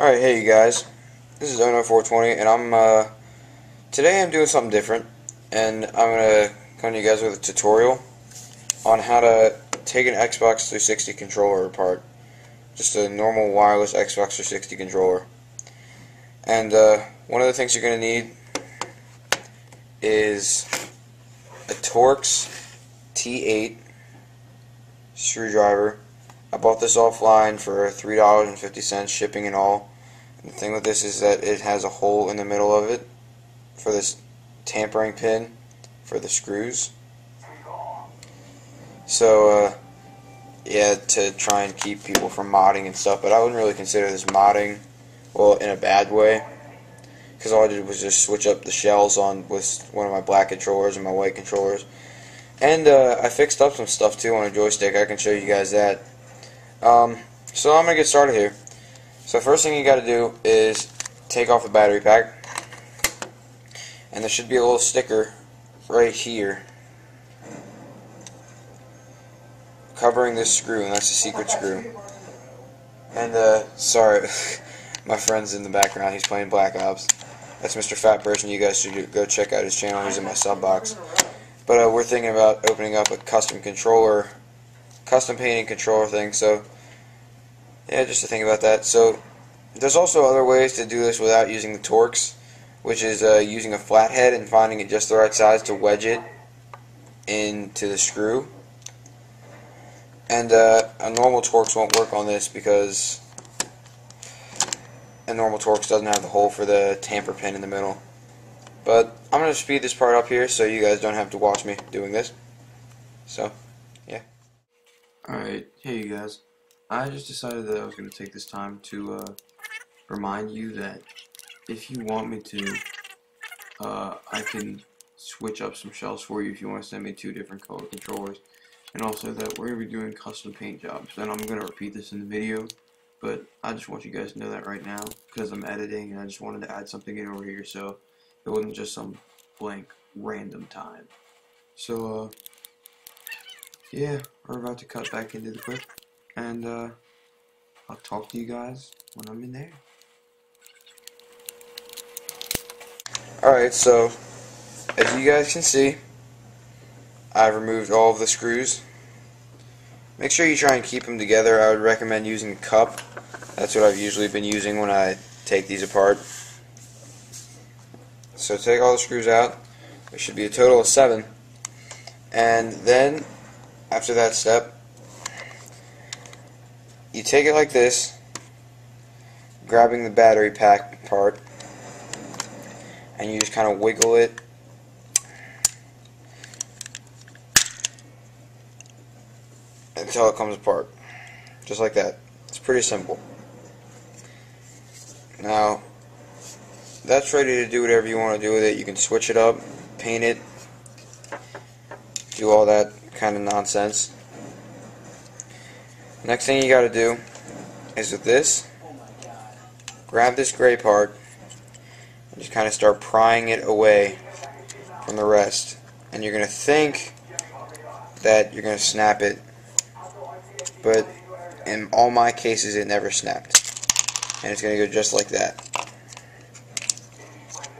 Alright, hey you guys, this is Ono420, and today I'm doing something different, and I'm going to come to you guys with a tutorial on how to take an Xbox 360 controller apart. Just a normal wireless Xbox 360 controller. And one of the things you're going to need is a Torx T8 screwdriver. I bought this offline for $3.50 shipping and all. And the thing with this is that it has a hole in the middle of it for this tampering pin for the screws. So yeah, to try and keep people from modding and stuff, but I wouldn't really consider this modding, well, in a bad way, because all I did was just switch up the shells on with one of my black controllers and my white controllers. And I fixed up some stuff too on a joystick. I can show you guys that. So I'm going to get started here. So first thing you got to do is take off the battery pack, and there should be a little sticker right here covering this screw, and that's the secret screw. And sorry, my friend's in the background, he's playing Black Ops. That's Mr. Fat Person. You guys should go check out his channel, he's in my sub box. But we're thinking about opening up a custom painting controller thing, so yeah, just to think about that. So there's also other ways to do this without using the Torx, which is using a flathead and finding it just the right size to wedge it into the screw. And a normal Torx won't work on this because a normal Torx doesn't have the hole for the tamper pin in the middle. But I'm going to speed this part up here so you guys don't have to watch me doing this. So, yeah. Alright, hey you guys. I just decided that I was going to take this time to remind you that if you want me to, I can switch up some shells for you if you want to send me 2 different color controllers. And also that we're going to be doing custom paint jobs. And I'm going to repeat this in the video, but I just want you guys to know that right now because I'm editing and I just wanted to add something in over here so it wasn't just some blank random time. So yeah, we're about to cut back into the clip, and I'll talk to you guys when I'm in there. Alright, so as you guys can see, I've removed all of the screws. Make sure you try and keep them together. I would recommend using a cup. That's what I've usually been using when I take these apart. So take all the screws out. There should be a total of 7. And then, after that step, you take it like this, grabbing the battery pack part, and you just kind of wiggle it until it comes apart. Just like that. It's pretty simple. Now, that's ready to do whatever you want to do with it. You can switch it up, paint it, do all that kind of nonsense. Next thing you got to do is with this, grab this gray part and just kind of start prying it away from the rest. And you're going to think that you're going to snap it, but in all my cases it never snapped. And it's going to go just like that.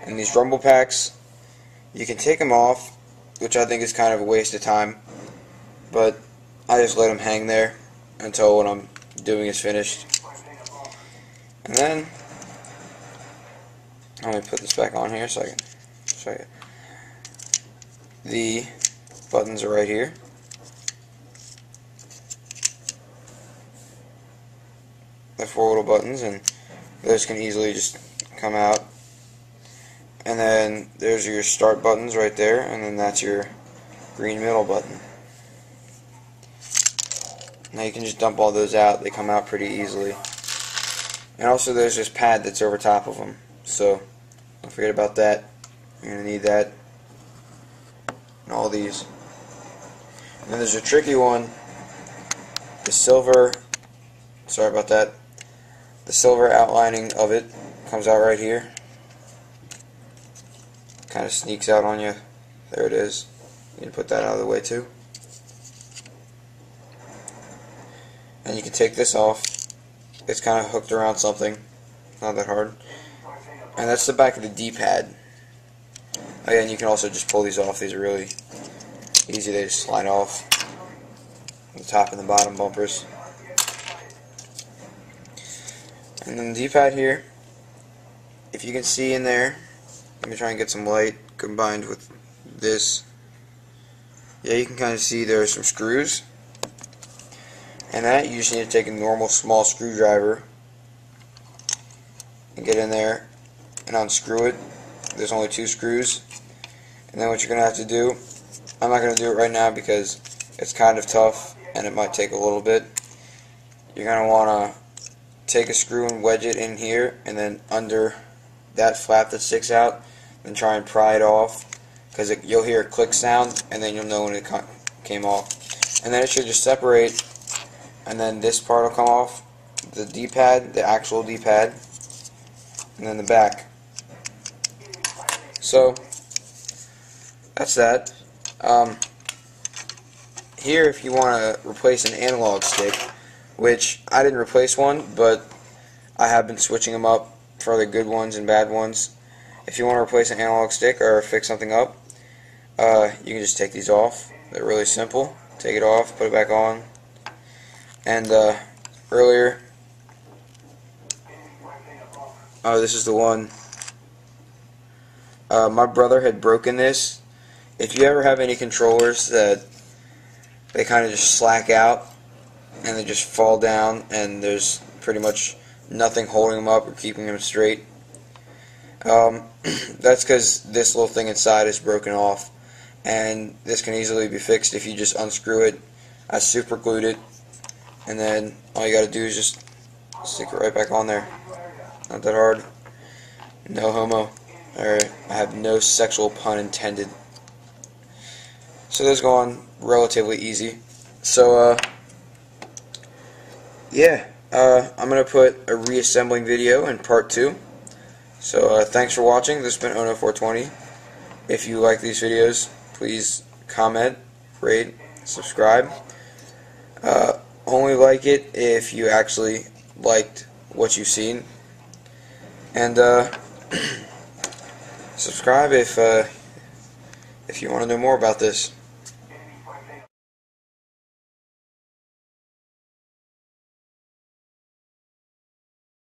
And these rumble packs, you can take them off, which I think is kind of a waste of time, but I just let them hang there until what I'm doing is finished. And then, let me put this back on here so I can show you. The buttons are right here. The 4 little buttons, and those can easily just come out. And then there's your start buttons right there, and then that's your green middle button. Now you can just dump all those out, they come out pretty easily. And also there's this pad that's over top of them, so don't forget about that. You're going to need that. And all these. And then there's a tricky one, the silver, sorry about that, the silver outlining of it comes out right here. Kind of sneaks out on you. There it is. You can put that out of the way too. And you can take this off. It's kind of hooked around something. not that hard. And that's the back of the D-pad. Again, you can also just pull these off. These are really easy. They just slide off the top and the bottom bumpers. And then the D-pad here, if you can see in there, let me try and get some light combined with this. Yeah, you can kind of see there are some screws. And that you just need to take a normal small screwdriver and get in there and unscrew it. There's only 2 screws. And then what you're going to have to do, I'm not going to do it right now because it's kind of tough and it might take a little bit. You're going to want to take a screw and wedge it in here and then under that flap that sticks out, and try and pry it off, because you'll hear a click sound and then you'll know when it came off. And then it should just separate, and then this part will come off, the D-pad, the actual D-pad, and then the back. So that's that. Here, if you want to replace an analog stick, which I didn't replace one, but I have been switching them up for the good ones and bad ones. If you want to replace an analog stick or fix something up, you can just take these off. They're really simple. Take it off, put it back on. And earlier, this is the one. My brother had broken this. If you ever have any controllers that they kind of just slack out and they just fall down and there's pretty much nothing holding them up or keeping them straight, that's because this little thing inside is broken off, and this can easily be fixed if you just unscrew it. I super glued it, and then all you gotta do is just stick it right back on there. Not that hard. No homo. Alright, I have no sexual pun intended. So this is going relatively easy. So yeah, I'm gonna put a reassembling video in part 2. So thanks for watching. This has been Ono420. If you like these videos, please comment, rate, subscribe. Only like it if you actually liked what you've seen. And subscribe if you want to know more about this.